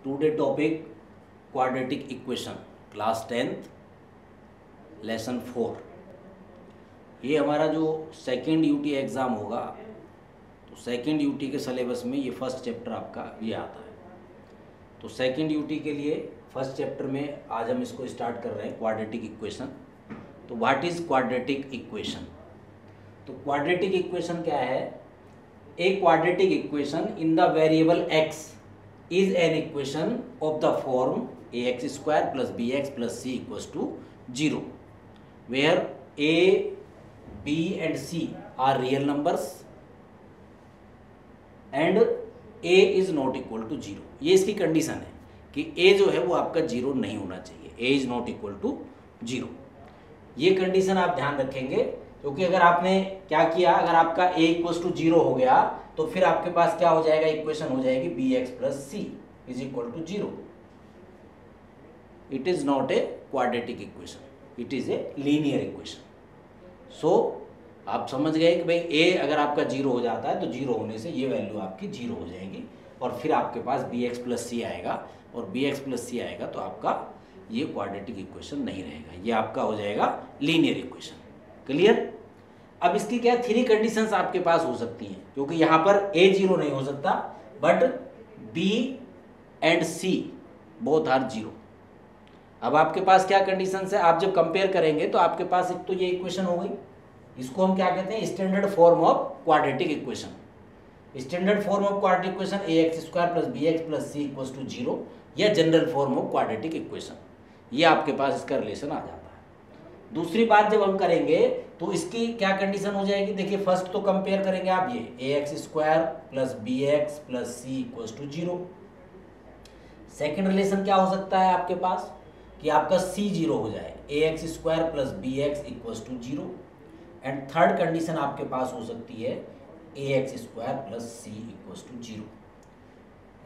Today topic quadratic equation, class 10th, lesson 4। ये हमारा जो सेकेंड यूटी एग्ज़ाम होगा, तो सेकेंड यूटी के सिलेबस में ये फर्स्ट चैप्टर आपका ये आता है। तो सेकेंड यूटी के लिए फर्स्ट चैप्टर में आज हम इसको स्टार्ट कर रहे हैं, क्वाड्रेटिक इक्वेशन। तो व्हाट इज़ क्वाड्रेटिक इक्वेशन? तो क्वाड्रेटिक इक्वेशन क्या है? ए quadratic equation in the variable x is an equation of the form ax square plus bx plus c equals to 0, where a, b and c are real numbers and a is not equal to 0। ये इसकी condition है कि a जो है वो आपका 0 नहीं होना चाहिए, a is not equal to 0। ये कंडीशन आप ध्यान रखेंगे, क्योंकि अगर आपने क्या किया, अगर आपका a इक्वल्स टू 0 हो गया तो फिर आपके पास क्या हो जाएगा, इक्वेशन हो जाएगी bx plus c is equal to 0। It is not a quadratic equation, it is a linear equation. So आप समझ गए कि भाई a अगर आपका 0 हो जाता है तो 0 होने से ये वैल्यू आपकी 0 हो जाएगी और फिर आपके पास bx प्लस c आएगा, और bx प्लस c आएगा तो आपका ये क्वाड्रेटिक इक्वेशन नहीं रहेगा, ये आपका हो जाएगा लीनियर इक्वेशन। क्लियर? अब इसकी क्या 3 कंडीशंस आपके पास हो सकती हैं, क्योंकि यहाँ पर a 0 नहीं हो सकता, but b and c both are 0। अब आपके पास क्या कंडीशंस है, आप जब कंपेयर करेंगे तो आपके पास एक तो ये इक्वेशन हो गई, इसको हम क्या कहते हैं, standard form of quadratic equation. Standard form of quadratic equation ax square plus bx plus c equals to 0, या general form of quadratic equation, ये आपके पास इसका रिलेशन आ जाता है। दूसरी बात जब हम करेंगे तो इसकी क्या कंडीशन हो जाएगी, देखिए फर्स्ट तो कंपेयर करेंगे आप ये ax square plus bx plus c equals to 0। Second relation क्या हो सकता है आपके पास कि आपका c 0 हो जाए, ax square plus bx equals to 0। And third condition आपके पास हो सकती है ax square plus c equals to 0,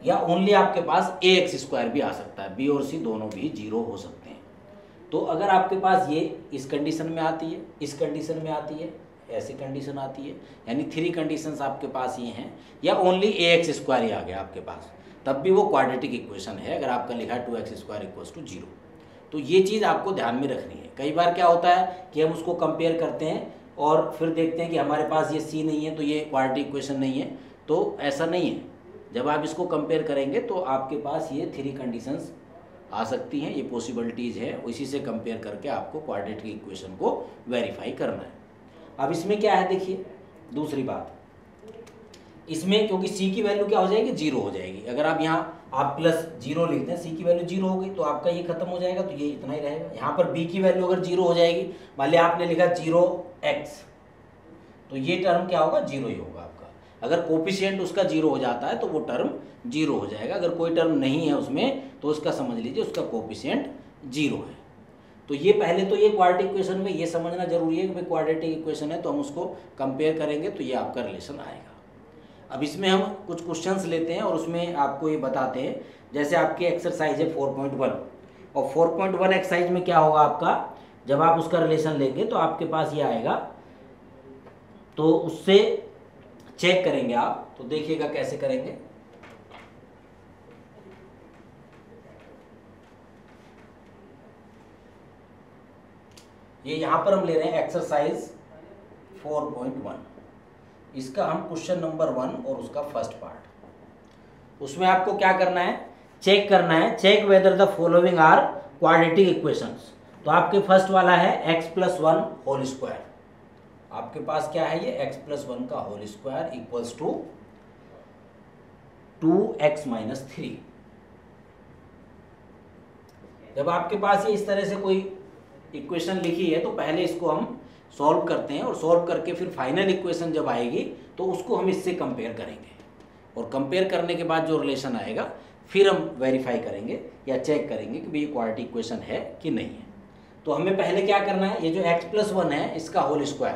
या ओनली आपके पास ax स्क्वायर भी आ सकता है, b और c दोनों भी 0 हो सकते हैं। तो अगर आपके पास ये इस कंडीशन में आती है, इस कंडीशन में आती है, ऐसी कंडीशन आती है, यानी 3 कंडीशंस आपके पास ये हैं, या ओनली ax स्क्वायर ही आ गया आपके पास, तब भी वो क्वाड्रेटिक इक्वेशन है। अगर आपका लिखा है 2x स्क्वायर इक्वल्स टू 0, तो ये चीज़ आपको ध्यान में रखनी है। कई बार क्या होता है कि हम उसको कंपेयर करते हैं और फिर देखते हैं कि हमारे पास ये c नहीं है तो ये क्वाड्रेटिक इक्वेशन नहीं है, तो ऐसा नहीं है। जब आप इसको कंपेयर करेंगे तो आपके पास ये 3 कंडीशंस आ सकती हैं, ये पॉसिबिलिटीज़ है, इसी से कंपेयर करके आपको क्वाड्रेटिक इक्वेशन को वेरीफाई करना है। अब इसमें क्या है, देखिए दूसरी बात, इसमें क्योंकि c की वैल्यू क्या हो जाएगी, 0 हो जाएगी। अगर आप यहाँ आप प्लस 0 लिखते हैं, c की वैल्यू 0 हो गई तो आपका ये खत्म हो जाएगा, तो ये इतना ही रहेगा। यहाँ पर b की वैल्यू अगर 0 हो जाएगी, मान लिया आपने लिखा 0x, तो ये टर्म क्या होगा, 0 ही होगा आपका। अगर कोफिशिएंट उसका 0 हो जाता है तो वो टर्म 0 हो जाएगा, अगर कोई टर्म नहीं है उसमें तो उसका समझ लीजिए उसका कोफिशिएंट 0 है। तो ये पहले तो ये क्वाड्रेटिक इक्वेशन में ये समझना जरूरी है कि भाई क्वाड्रेटिक इक्वेशन है तो हम उसको कंपेयर करेंगे तो ये आपका रिलेशन आएगा। अब इसमें हम कुछ क्वेश्चंस लेते हैं और उसमें आपको ये बताते हैं। जैसे आपकी एक्सरसाइज है 4.1, और 4.1 एक्सरसाइज में क्या होगा आपका, जब आप उसका रिलेशन लेंगे तो आपके पास ये आएगा, तो उससे चेक करेंगे आप। तो देखिएगा कैसे करेंगे। ये यहां पर हम ले रहे हैं एक्सरसाइज 4.1, इसका हम क्वेश्चन नंबर 1 और उसका फर्स्ट पार्ट। उसमें आपको क्या करना है, चेक करना है, check whether the following are quadratic equations. तो आपके फर्स्ट वाला है x प्लस 1 होल स्क्वायर। आपके पास क्या है, ये x प्लस 1 का whole square equals to 2x minus 3। जब आपके पास ये इस तरह से कोई इक्वेशन लिखी है तो पहले इसको हम सॉल्व करते हैं, और सॉल्व करके फिर फाइनल इक्वेशन जब आएगी तो उसको हम इससे कंपेयर करेंगे, और कंपेयर करने के बाद जो रिलेशन आएगा फिर हम वेरीफाई करेंगे या चेक करेंगे कि भाई ये क्वाड्रेटिक इक्वेशन है कि नहीं है। तो हमें पहले क्या करना है, ये जो x प्लस 1 है इसका होल स्क्वायर,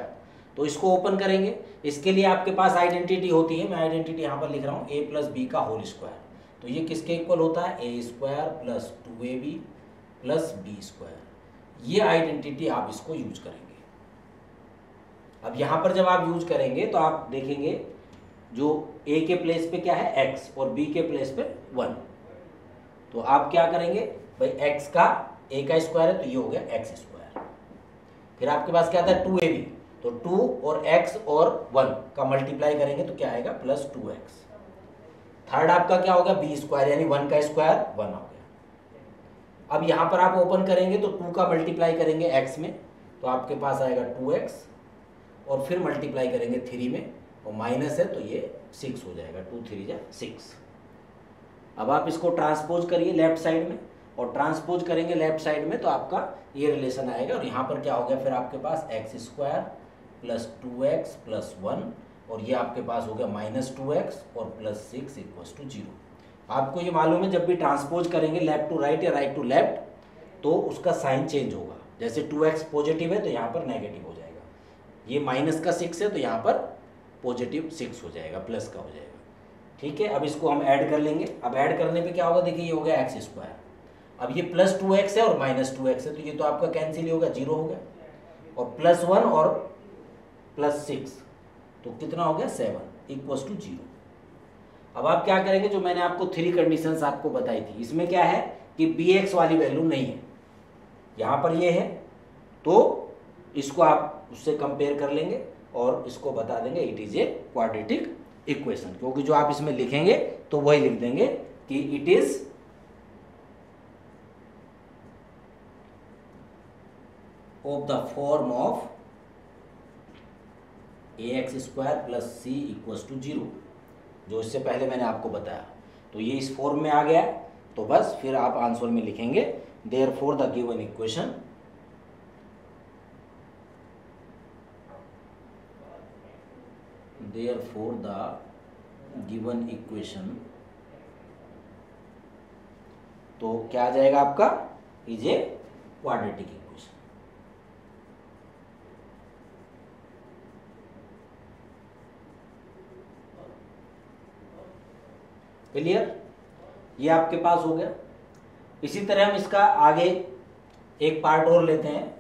तो इसको ओपन करेंगे। इसके लिए आपके पास आइडेंटिटी होती है, मैं आइडेंटिटी यहाँ पर लिख रहा हूँ, a प्लस बी का होल स्क्वायर। तो ये किसके इक्वल होता है, a square plus 2ab plus b square. ये आइडेंटिटी आप इसको यूज करेंगे। अब यहाँ पर जब आप यूज करेंगे तो आप देखेंगे जो a के प्लेस पे क्या है x और b के प्लेस पे 1, तो आप क्या करेंगे भाई, x का a का स्क्वायर है तो ये हो गया x स्क्वायर। फिर आपके पास क्या था 2ab, तो 2 और x और 1 का मल्टीप्लाई करेंगे तो क्या आएगा प्लस 2x। थर्ड आपका क्या हो गया b स्क्वायर, यानी 1 का स्क्वायर 1 हो गया। अब यहाँ पर आप ओपन करेंगे तो 2 का मल्टीप्लाई करेंगे x में तो आपके पास आएगा 2x, और फिर मल्टीप्लाई करेंगे 3 में, और माइनस है तो ये 6 हो जाएगा, 2 3 जा 6। अब आप इसको ट्रांसपोज करिए लेफ्ट साइड में, और ट्रांसपोज करेंगे लेफ्ट साइड में तो आपका ये रिलेशन आएगा, और यहाँ पर क्या हो गया फिर आपके पास x square plus 2x plus 1, और ये आपके पास हो गया माइनस 2x और प्लस 6 इक्वल्स टू 0। आपको ये मालूम है जब भी ट्रांसपोज करेंगे लेफ्ट टू राइट या राइट टू लेफ्ट तो उसका साइन चेंज होगा। जैसे 2x पॉजिटिव है तो यहाँ पर नेगेटिव हो जाएगा, ये माइनस का 6 है तो यहाँ पर पॉजिटिव 6 हो जाएगा, प्लस का हो जाएगा। ठीक है, अब इसको हम ऐड कर लेंगे। अब ऐड करने पे क्या होगा, देखिए ये हो गया x स्क्वायर, अब ये प्लस 2x है और माइनस 2x है तो ये तो आपका कैंसिल होगा, 0 हो गया, और प्लस 1 और प्लस 6 तो कितना हो गया 7 इक्वल्स टू 0। अब आप क्या करेंगे, जो मैंने आपको 3 कंडीशंस आपको बताई थी, इसमें क्या है कि bx वाली वैल्यू नहीं है, यहाँ पर ये है, तो इसको आप उससे कंपेयर कर लेंगे और इसको बता देंगे it is a quadratic equation, क्योंकि जो आप इसमें लिखेंगे तो वही लिख देंगे कि it is of the form of ax square plus c equals to 0, जो इससे पहले मैंने आपको बताया। तो ये इस फॉर्म में आ गया, तो बस फिर आप आंसर में लिखेंगे देयरफॉर द गिवन इक्वेशन तो क्या आ जाएगा आपका, is a quadratic equation. Clear, ये आपके पास हो गया। इसी तरह हम इसका आगे एक पार्ट और लेते हैं,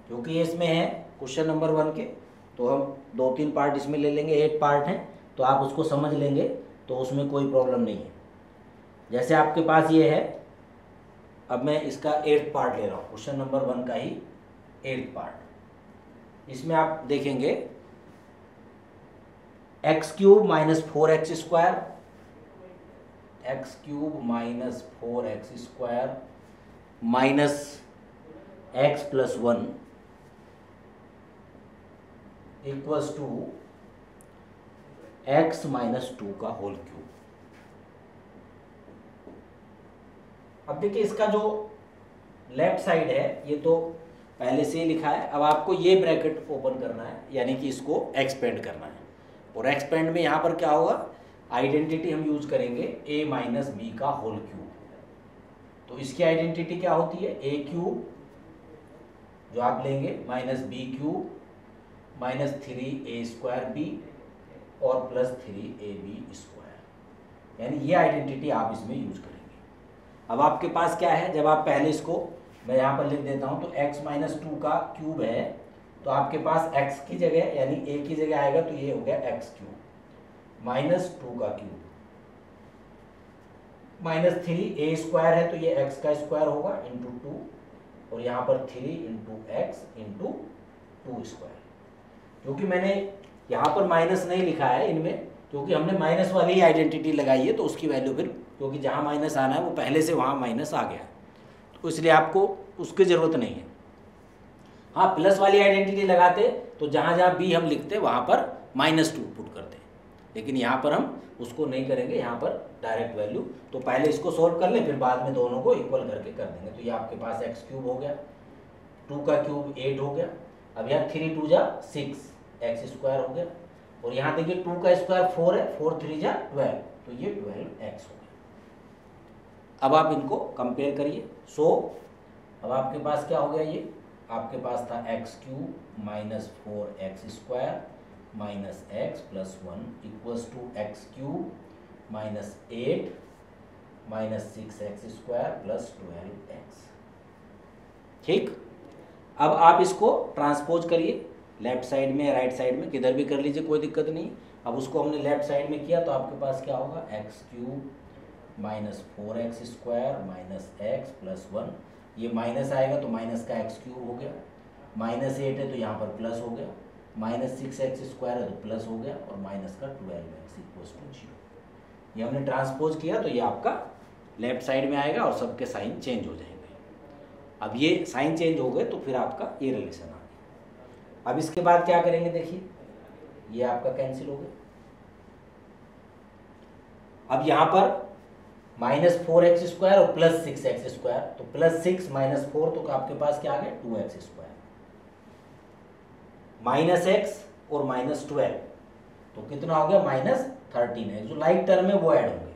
क्योंकि ये इसमें है क्वेश्चन नंबर 1 के, तो हम 2-3 पार्ट इसमें ले लेंगे, 8 पार्ट हैं तो आप उसको समझ लेंगे तो उसमें कोई प्रॉब्लम नहीं है। जैसे आपके पास ये है, अब मैं इसका 8th पार्ट ले रहा हूँ, क्वेश्चन नंबर 1 का ही 8th पार्ट। इसमें आप देखेंगे x³ minus 4x square, x³ minus 4x square minus x plus 1 equals to x minus 2 का होल क्यूब। अब देखिए इसका जो लेफ्ट साइड है ये तो पहले से ही लिखा है, अब आपको ये ब्रैकेट ओपन करना है, यानी कि इसको एक्सपेंड करना है, और एक्सपेंड में यहाँ पर क्या होगा, आइडेंटिटी हम यूज करेंगे a माइनस बी का होल क्यूब। तो इसकी आइडेंटिटी क्या होती है, a³ जो आप लेंगे minus b³ minus 3a square b और प्लस 3ab स्क्वायर, यानी ये आइडेंटिटी आप इसमें यूज करेंगे। अब आपके पास क्या है, जब आप पहले इसको मैं यहाँ पर लिख देता हूँ, तो x माइनस 2 का क्यूब है तो आपके पास x की जगह यानी a की जगह आएगा तो ये हो गया x³ माइनस 2 का क्यूब माइनस 3a स्क्वायर है तो ये x का स्क्वायर होगा इंटू 2, और यहाँ पर 3 इंटू एक्स इंटू 2 स्क्वायर। क्योंकि मैंने यहाँ पर माइनस नहीं लिखा है इनमें, क्योंकि हमने माइनस वाली ही आइडेंटिटी लगाई है, तो उसकी वैल्यू फिर क्योंकि जहाँ माइनस आना है वो पहले से वहाँ माइनस आ गया, तो इसलिए आपको उसकी ज़रूरत नहीं है। हाँ, प्लस वाली आइडेंटिटी लगाते तो जहाँ जहाँ b हम लिखते वहाँ पर -2 पुट करते, लेकिन यहाँ पर हम उसको नहीं करेंगे, यहाँ पर डायरेक्ट वैल्यू। तो पहले इसको सॉल्व कर लें, फिर बाद में दोनों को इक्वल करके कर देंगे। तो ये आपके पास x³ हो गया, 2 का क्यूब 8 हो गया, अब यहाँ 3 2 जा 6 x स्क्वायर हो गया, और यहाँ देखिए 2 का स्क्वायर 4 है, 4 3 जा 12 तो ये 12x हो गया। अब आप इनको कंपेयर करिए। सो अब आपके पास क्या हो गया, ये आपके पास था x³ minus 4x square minus x plus 1 equals to x³ minus 8 minus 6x square plus 12x। ठीक, अब आप इसको ट्रांसपोज करिए लेफ्ट साइड में, राइट साइड में, किधर भी कर लीजिए, कोई दिक्कत नहीं। अब उसको हमने लेफ्ट साइड में किया तो आपके पास क्या होगा, x³ minus 4x² minus x plus 1, ये माइनस आएगा तो माइनस का x³ हो गया, माइनस 8 है तो यहाँ पर प्लस हो गया, माइनस 6x² है तो प्लस हो गया, और माइनस का 12x इक्वल्स टू 0। ये हमने ट्रांसपोज किया तो ये आपका लेफ्ट साइड में आएगा और सबके साइन चेंज हो जाएंगे। अब ये साइन चेंज हो गए तो फिर आपका ये रिलेशन आ गया। अब इसके बाद क्या करेंगे, देखिए ये आपका कैंसिल हो गया। अब यहाँ पर माइनस 4x² और प्लस 6x², तो प्लस 6 माइनस 4 तो आपके पास क्या आ गया 2x², माइनस x और माइनस 12 तो कितना हो गया माइनस 13 है, जो लाइक टर्म है वो ऐड होंगे।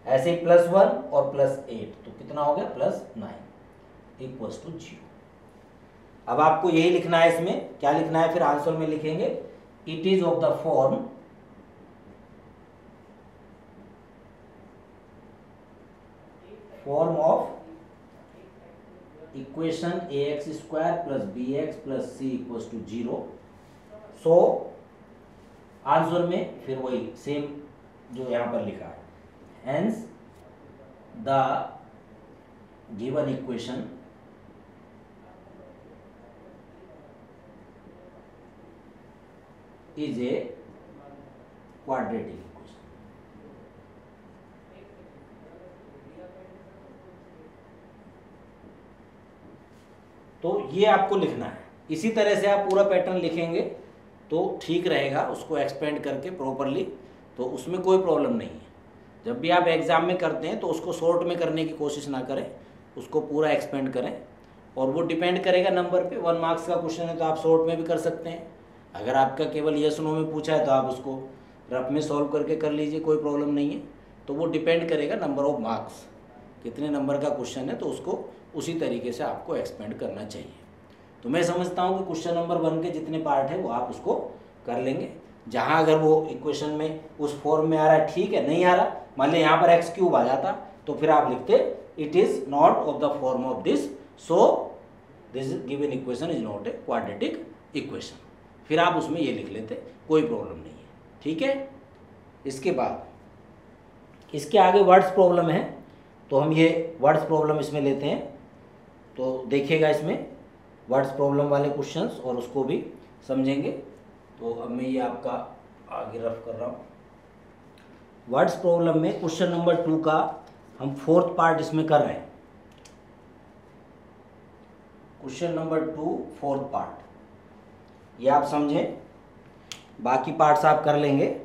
ऐसे ही प्लस 1 और प्लस 8 तो कितना हो गया प्लस 9 इक्वल्स टू 0। अब आपको यही लिखना है, इसमें क्या लिखना है फिर आंसर में लिखेंगे, it is of the form of equation ax² plus bx plus c equals to 0। So answer में फिर वही सेम जो यहां पर लिखा है, hence the given equation is a quadratic equation. तो ये आपको लिखना है, इसी तरह से आप पूरा पैटर्न लिखेंगे तो ठीक रहेगा, उसको एक्सपेंड करके प्रॉपरली, तो उसमें कोई प्रॉब्लम नहीं है। जब भी आप एग्ज़ाम में करते हैं तो उसको शॉर्ट में करने की कोशिश ना करें, उसको पूरा एक्सपेंड करें, और वो डिपेंड करेगा नंबर पे। 1 मार्क्स का क्वेश्चन है तो आप शॉर्ट में भी कर सकते हैं, अगर आपका केवल यस नो में पूछा है तो आप उसको रफ में सॉल्व करके कर लीजिए, कोई प्रॉब्लम नहीं है। तो वो डिपेंड करेगा नंबर ऑफ मार्क्स, कितने नंबर का क्वेश्चन है तो उसको उसी तरीके से आपको एक्सपेंड करना चाहिए। तो मैं समझता हूँ कि क्वेश्चन नंबर 1 के जितने पार्ट है वो आप उसको कर लेंगे। जहाँ अगर वो इक्वेशन में उस फॉर्म में आ रहा है ठीक है, नहीं आ रहा, मान लीजिए यहाँ पर x³ आ जाता तो फिर आप लिखते it is not of the form of this, so this given equation is not a quadratic equation, फिर आप उसमें ये लिख लेते, कोई प्रॉब्लम नहीं है, ठीक है। इसके बाद इसके आगे वर्ड्स प्रॉब्लम है, तो हम ये वर्ड्स प्रॉब्लम इसमें लेते हैं, तो देखिएगा इसमें वर्ड्स प्रॉब्लम वाले क्वेश्चंस और उसको भी समझेंगे। तो अब मैं ये आपका आगे रफ कर रहा हूँ। वर्ड्स प्रॉब्लम में क्वेश्चन नंबर 2 का हम 4th पार्ट इसमें कर रहे हैं। क्वेश्चन नंबर 2 4th पार्ट, ये आप समझें, बाकी पार्ट्स आप कर लेंगे।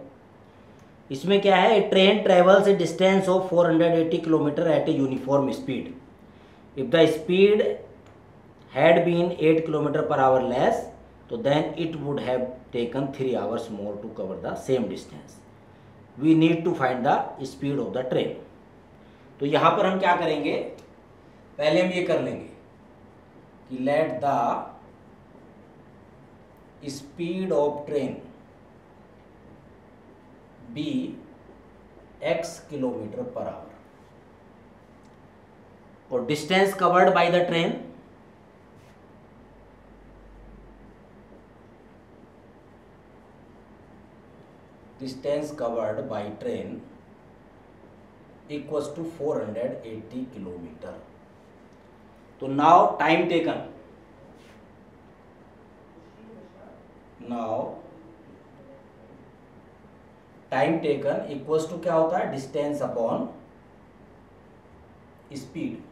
इसमें क्या है, a train travels a distance of 480 kilometre at a uniform speed. If the speed had been 8 kilometre per hour less, तो then it would have taken 3 hours more to cover the same distance. We need to find the speed of the train. तो यहाँ पर हम क्या करेंगे, पहले हम ये कर लेंगे कि let the speed of train be x kilometre per hour, और distance covered by the train equals to 480 kilometre. तो now time taken, equals to क्या होता है, डिस्टेंस अपॉन स्पीड।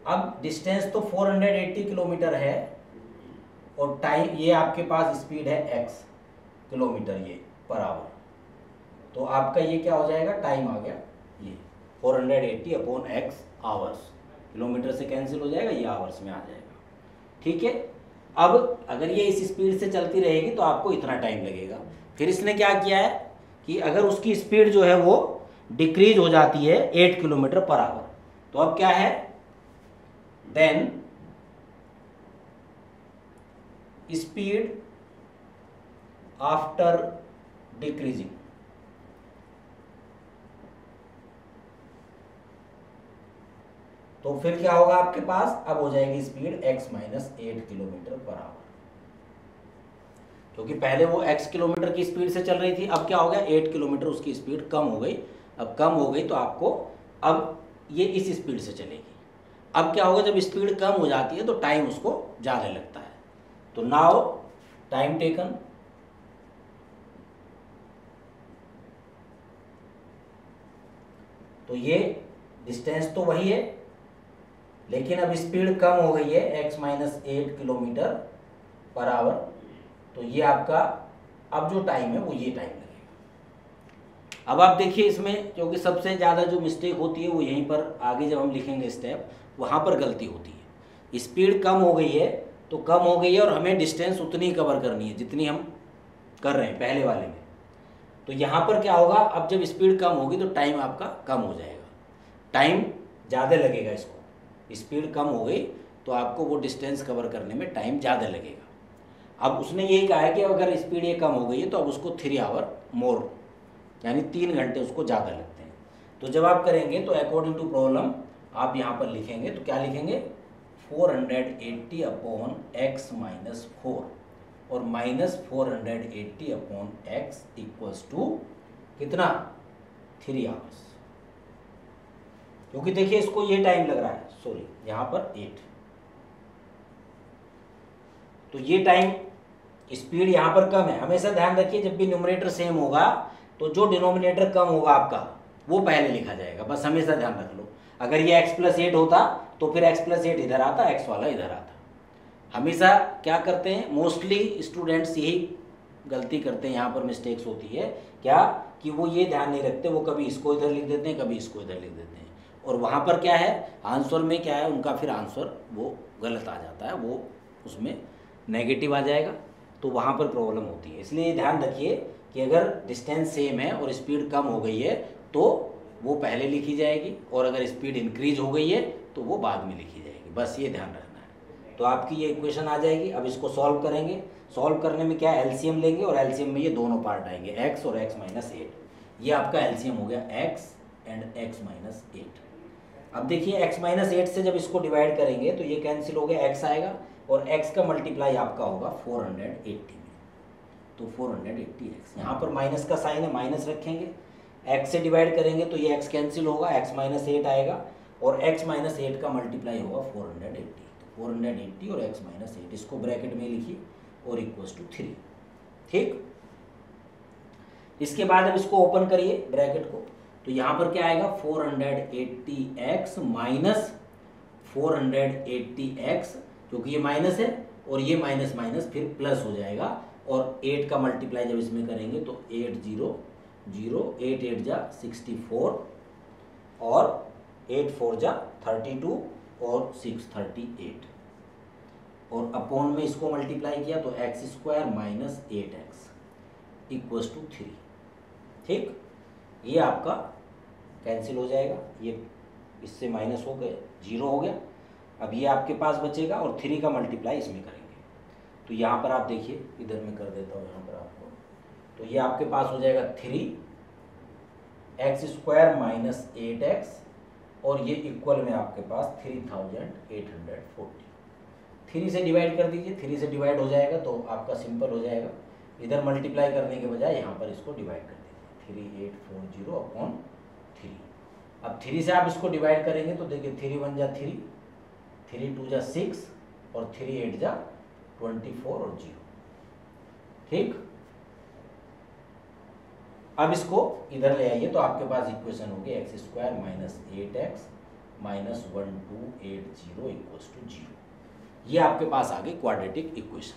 अब डिस्टेंस तो 480 किलोमीटर है और टाइम, ये आपके पास स्पीड है x किलोमीटर ये पर आवर, तो आपका ये क्या हो जाएगा, टाइम आ गया, ये 480 अपॉन x आवर्स, किलोमीटर से कैंसिल हो जाएगा, ये आवर्स में आ जाएगा, ठीक है। अब अगर ये इस स्पीड से चलती रहेगी तो आपको इतना टाइम लगेगा। फिर इसने क्या किया है कि अगर उसकी स्पीड जो है वो डिक्रीज हो जाती है 8 किलोमीटर पर आवर, तो अब क्या है, देन स्पीड आफ्टर डिक्रीजिंग, तो फिर क्या होगा आपके पास, अब हो जाएगी speed x minus 8 kilometre per our, क्योंकि पहले वो x किलोमीटर की स्पीड से चल रही थी, अब क्या हो गया 8 किलोमीटर उसकी स्पीड कम हो गई, अब कम हो गई तो आपको अब ये इस स्पीड से चलेगी। अब क्या होगा, जब स्पीड कम हो जाती है तो टाइम उसको ज़्यादा लगता है। तो नाउ टाइम टेकन, तो ये डिस्टेंस तो वही है लेकिन अब स्पीड कम हो गई है x-8 किलोमीटर पर आवर। तो ये आपका अब जो टाइम है वो ये टाइम लगेगा। अब आप देखिए इसमें क्योंकि सबसे ज़्यादा जो मिस्टेक होती है वो यहीं पर आगे जब हम लिखेंगे स्टेप वहाँ पर गलती होती है। स्पीड कम हो गई है तो कम हो गई है और हमें डिस्टेंस उतनी कवर करनी है जितनी हम कर रहे हैं पहले वाले में। तो यहाँ पर क्या होगा, अब जब स्पीड कम होगी तो टाइम आपका कम हो जाएगा, टाइम ज़्यादा लगेगा। इसको स्पीड कम हो गई तो आपको वो डिस्टेंस कवर करने में टाइम ज़्यादा लगेगा। अब उसने यही कहा है कि अगर स्पीड ये कम हो गई है तो अब उसको 3 आवर मोर, यानी 3 घंटे उसको ज़्यादा लगते हैं। तो जब आप करेंगे तो अकॉर्डिंग टू प्रॉब्लम आप यहाँ पर लिखेंगे तो क्या लिखेंगे, 480 अपॉन x माइनस 4 और minus 480 upon x equals to कितना, 3 आवर्स। क्योंकि देखिए इसको ये टाइम लग रहा है, सॉरी यहाँ पर 8, तो ये टाइम स्पीड यहाँ पर कम है। हमेशा ध्यान रखिए जब भी न्यूमरेटर सेम होगा तो जो डिनोमिनेटर कम होगा आपका वो पहले लिखा जाएगा, बस हमेशा ध्यान रख लो। अगर ये x+8 होता तो फिर x+8 इधर आता, x वाला इधर आता। हमेशा क्या करते हैं, मोस्टली स्टूडेंट्स यही गलती करते हैं, यहाँ पर मिस्टेक्स होती है क्या कि वो ये ध्यान नहीं रखते, वो कभी इसको इधर लिख देते हैं कभी इसको इधर लिख देते हैं और वहाँ पर क्या है आंसर में क्या है उनका फिर आंसर वो गलत आ जाता है, वो उसमें नेगेटिव आ जाएगा, तो वहाँ पर प्रॉब्लम होती है। इसलिए ध्यान रखिए कि अगर डिस्टेंस सेम है और स्पीड कम हो गई है तो वो पहले लिखी जाएगी और अगर स्पीड इंक्रीज हो गई है तो वो बाद में लिखी जाएगी, बस ये ध्यान रखना है। तो आपकी ये इक्वेशन आ जाएगी। अब इसको सॉल्व करेंगे, सॉल्व करने में क्या एलसीएम लेंगे और एलसीएम में ये दोनों पार्ट आएंगे x और x-8, ये आपका एलसीएम हो गया x एंड x-8। अब देखिए x-8 से जब इसको डिवाइड करेंगे तो ये कैंसिल हो गया, x आएगा और x का मल्टीप्लाई आपका होगा 480 में, तो 480x। यहाँ पर माइनस का साइन है, माइनस रखेंगे, x से डिवाइड करेंगे तो ये x कैंसिल होगा, x-8 आएगा और x-8 का मल्टीप्लाई होगा 480, तो 480 और x-8 इसको ब्रैकेट में लिखिए और इक्वल्स टू 3। ठीक, इसके बाद अब इसको ओपन करिए ब्रैकेट को, तो यहाँ पर क्या आएगा 480x माइनस 480x, क्योंकि ये माइनस है और ये माइनस माइनस फिर प्लस हो जाएगा और 8 का मल्टीप्लाई जब इसमें करेंगे तो 8 0 0, 8 8 जा 64 और 8 4 जा 32 और 6 38 और अपॉन में इसको मल्टीप्लाई किया तो x² minus 8x equals to 3। ठीक, ये आपका कैंसिल हो जाएगा, ये इससे माइनस हो गए 0 हो गया। अब ये आपके पास बचेगा और 3 का मल्टीप्लाई इसमें करेंगे, तो यहाँ पर आप देखिए इधर मैं कर देता हूँ यहाँ पर आपको, तो ये आपके पास हो जाएगा 3x² माइनस 8x और ये इक्वल में आपके पास 3840। 3 से डिवाइड कर दीजिए, 3 से डिवाइड हो जाएगा तो आपका सिंपल हो जाएगा, इधर मल्टीप्लाई करने के बजाय यहाँ पर इसको डिवाइड कर दीजिए 3840 अपॉन 3। अब 3 से आप इसको डिवाइड करेंगे तो देखिए 3 1 जा 3, 3 2 जा 6 और 3 8 जा 24 और 0। ठीक, अब इसको इधर ले आइए तो आपके पास इक्वेशन होगी x² minus 8x minus 1280 equals to 0। ये आपके पास आ गई क्वाड्रेटिक इक्वेशन।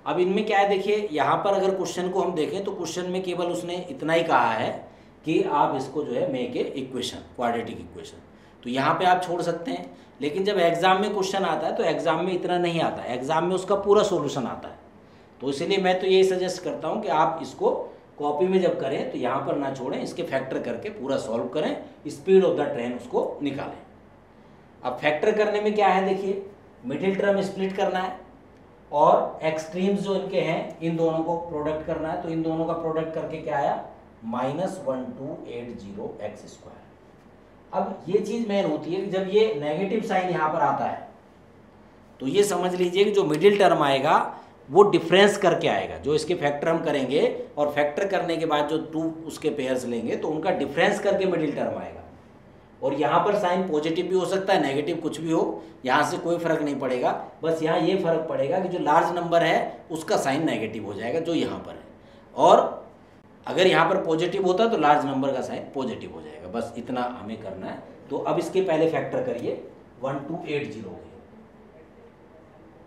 अब इनमें क्या है देखिए, यहाँ पर अगर क्वेश्चन को हम देखें तो क्वेश्चन में केवल उसने इतना ही कहा है कि आप इसको जो है make a equation, quadratic equation, तो यहाँ पे आप छोड़ सकते हैं। लेकिन जब एग्जाम में क्वेश्चन आता है तो एग्जाम में इतना नहीं आता है, एग्जाम में उसका पूरा सॉल्यूशन आता है। तो इसलिए मैं तो यही सजेस्ट करता हूँ कि आप इसको कॉपी में जब करें तो यहाँ पर ना छोड़ें, इसके फैक्टर करके पूरा सॉल्व करें, स्पीड ऑफ द ट्रेन उसको निकालें। अब फैक्टर करने में क्या है देखिए, मिडिल टर्म स्प्लिट करना है और एक्सट्रीम्स जो इनके हैं इन दोनों को प्रोडक्ट करना है, तो इन दोनों का प्रोडक्ट करके क्या आया -1280x²। अब ये चीज मेन होती है कि जब ये नेगेटिव साइन यहाँ पर आता है तो ये समझ लीजिए कि जो मिडिल टर्म आएगा वो डिफरेंस करके आएगा। जो इसके फैक्टर हम करेंगे और फैक्टर करने के बाद जो 2 उसके पेयर्स लेंगे तो उनका डिफरेंस करके मिडिल टर्म आएगा। और यहाँ पर साइन पॉजिटिव भी हो सकता है, नेगेटिव कुछ भी हो, यहाँ से कोई फर्क नहीं पड़ेगा। बस यहाँ ये फर्क पड़ेगा कि जो लार्ज नंबर है उसका साइन नेगेटिव हो जाएगा जो यहाँ पर है, और अगर यहाँ पर पॉजिटिव होता तो लार्ज नंबर का साइन पॉजिटिव हो जाएगा। बस इतना हमें करना है। तो अब इसके पहले फैक्टर करिए 1280 के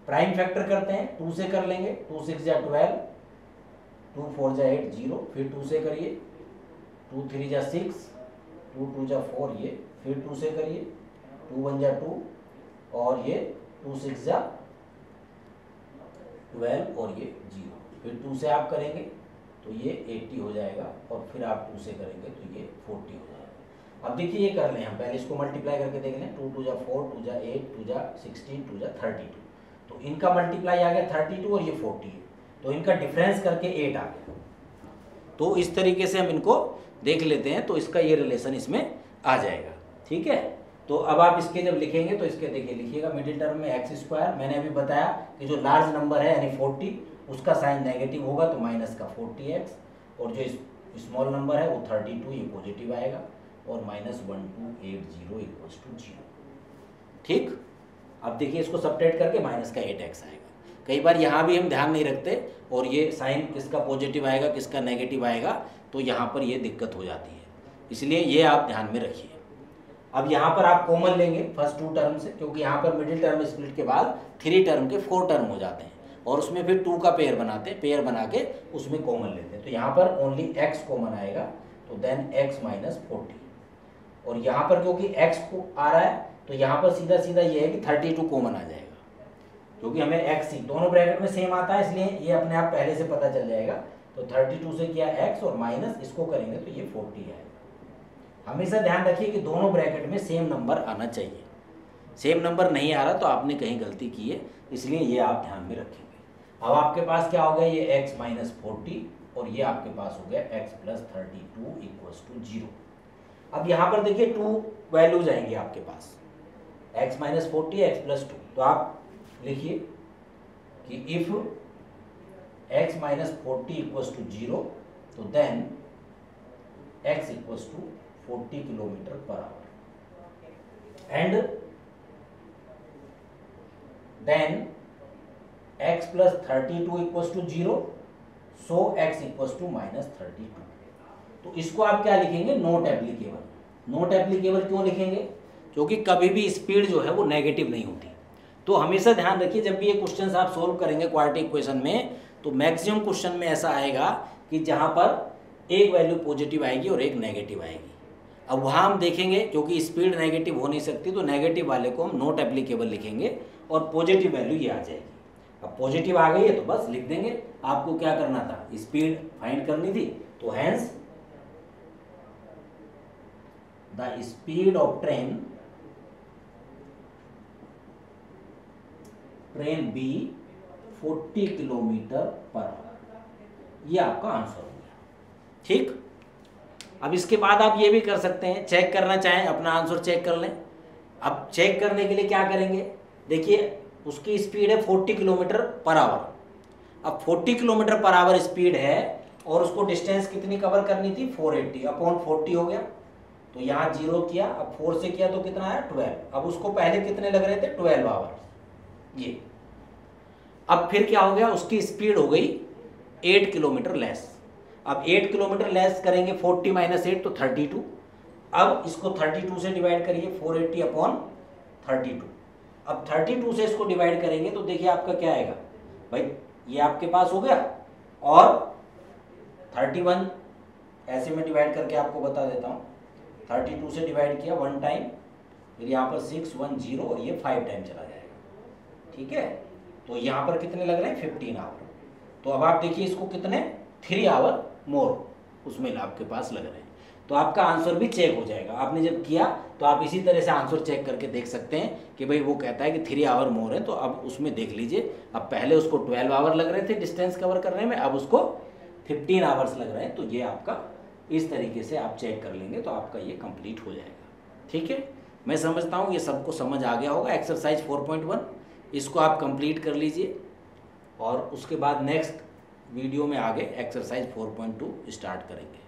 प्राइम फैक्टर करते हैं, 2 से कर लेंगे, 2 6 जा 12, 2 4 जा 8 0, फिर 2 से करिए, 2 3 जा 6, 2 2 जा 4, ये फिर 2 से करिए, 2 1 जा 2, और ये 2 6 जा 12 और ये 0, फिर 2 से आप करेंगे तो ये 80 हो जाएगा, और फिर आप 2 से करेंगे तो ये 40 हो जाएगा। अब देखिए ये कर लें हम, पहले इसको मल्टीप्लाई करके देख लें, 2 2 जा 4, 2 जा 8, 2 जा 16, 2 जा 32, तो इनका मल्टीप्लाई आ गया 32 और ये 40 है, तो इनका डिफरेंस करके 8 आ गया। तो इस तरीके से हम इनको देख लेते हैं, तो इसका ये रिलेशन इसमें आ जाएगा। ठीक है, तो अब आप इसके जब लिखेंगे तो इसके देखिए लिखिएगा मिडिल टर्म में एक्स स्क्वायर, मैंने अभी बताया कि जो लार्ज नंबर है यानी 40 उसका साइन नेगेटिव होगा तो माइनस का 40x, और जो स्मॉल नंबर है वो 32 ये पॉजिटिव आएगा, और -1280 इक्वल्स टू 0। ठीक, अब देखिए इसको सब्ट्रैक्ट करके माइनस का 8x आएगा। कई बार यहाँ भी हम ध्यान नहीं रखते और ये साइन किसका पॉजिटिव आएगा किसका नेगेटिव आएगा, तो यहाँ पर ये दिक्कत हो जाती है, इसलिए ये आप ध्यान में रखिए। अब यहाँ पर आप कॉमन लेंगे फर्स्ट 2 टर्म से, क्योंकि यहाँ पर मिडिल टर्म स्प्लिट के बाद 3 टर्म के 4 टर्म हो जाते हैं, और उसमें फिर 2 का पेयर बनाते हैं, पेयर बना के उसमें कॉमन लेते हैं। तो यहाँ पर ओनली x कॉमन आएगा, तो देन x माइनस 40, और यहाँ पर क्योंकि x को आ रहा है तो यहाँ पर सीधा सीधा ये है कि 32 कॉमन आ जाएगा, क्योंकि हमें x ही दोनों ब्रैकेट में सेम आता है, इसलिए ये अपने आप पहले से पता चल जाएगा। तो 32 से किया x और माइनस इसको करेंगे तो ये 40 आएगा। हमेशा ध्यान रखिए कि दोनों ब्रैकेट में सेम नंबर आना चाहिए, सेम नंबर नहीं आ रहा तो आपने कहीं गलती की है, इसलिए ये आप ध्यान में रखेंगे। अब आपके पास क्या हो गया, ये x माइनस 40, और ये आपके पास हो गया x प्लस 32 इक्वल्स टू 0। अब यहाँ पर देखिए 2 वैल्यूज आएंगे आपके पास, x माइनस 40 x प्लस 2, तो आप लिखिए कि if x minus 40 equals to 0 तो then x equals to 40 kilometre per hour, and then x plus 32 equals to 0, so x equals to minus 32। तो इसको आप क्या लिखेंगे, नॉट एप्लीकेबल। नॉट एप्लीकेबल क्यों लिखेंगे, क्योंकि कभी भी स्पीड जो है वो नेगेटिव नहीं होती। तो हमेशा ध्यान रखिए जब भी ये क्वेश्चन आप सोल्व करेंगे क्वाड्रेटिक इक्वेशन में, तो मैक्सिमम क्वेश्चन में ऐसा आएगा कि जहां पर एक वैल्यू पॉजिटिव आएगी और एक नेगेटिव आएगी। अब वहां हम देखेंगे क्योंकि स्पीड नेगेटिव हो नहीं सकती, तो नेगेटिव वाले को हम नॉट एप्लीकेबल लिखेंगे और पॉजिटिव वैल्यू ये आ जाएगी। अब पॉजिटिव आ गई है तो बस लिख देंगे। आपको क्या करना था, स्पीड फाइंड करनी थी, तो hence the speed of train be 40 kilometre per hour, ये आपका आंसर हो गया। ठीक, अब इसके बाद आप ये भी कर सकते हैं, चेक करना चाहें अपना आंसर चेक कर लें। अब चेक करने के लिए क्या करेंगे, देखिए उसकी स्पीड है 40 किलोमीटर पर आवर। अब 40 किलोमीटर पर आवर स्पीड है और उसको डिस्टेंस कितनी कवर करनी थी, 480 अपॉन 40 हो गया, तो यहाँ 0 किया, अब 4 से किया तो कितना आया 12। अब उसको पहले कितने लग रहे थे, 12 आवर ये। अब फिर क्या हो गया, उसकी स्पीड हो गई 8 किलोमीटर लेस। अब 8 किलोमीटर लेस करेंगे, 40 माइनस 8 तो 32। अब इसको 32 से डिवाइड करिए, 480 अपॉन 32। अब 32 से इसको डिवाइड करेंगे तो देखिए आपका क्या आएगा भाई, ये आपके पास हो गया, और 31 ऐसे में डिवाइड करके आपको बता देता हूँ। 32 से डिवाइड किया 1 टाइम, फिर यहाँ पर 6 1 0 और ये 5 टाइम चला जाएगा। ठीक है, तो यहाँ पर कितने लग रहे हैं, 15 आवर। तो अब आप देखिए इसको कितने, 3 आवर मोर उसमें आपके पास लग रहे हैं। तो आपका आंसर भी चेक हो जाएगा। आपने जब किया तो आप इसी तरह से आंसर चेक करके देख सकते हैं कि भाई वो कहता है कि 3 आवर मोर है, तो अब उसमें देख लीजिए। अब पहले उसको 12 आवर लग रहे थे डिस्टेंस कवर करने में, अब उसको 15 आवर्स लग रहे हैं। तो ये आपका इस तरीके से आप चेक कर लेंगे तो आपका ये कंप्लीट हो जाएगा। ठीक है, मैं समझता हूँ ये सबको समझ आ गया होगा। एक्सरसाइज 4.1 इसको आप कंप्लीट कर लीजिए। और उसके बाद नेक्स्ट वीडियो में आगे एक्सरसाइज 4.2 स्टार्ट करेंगे।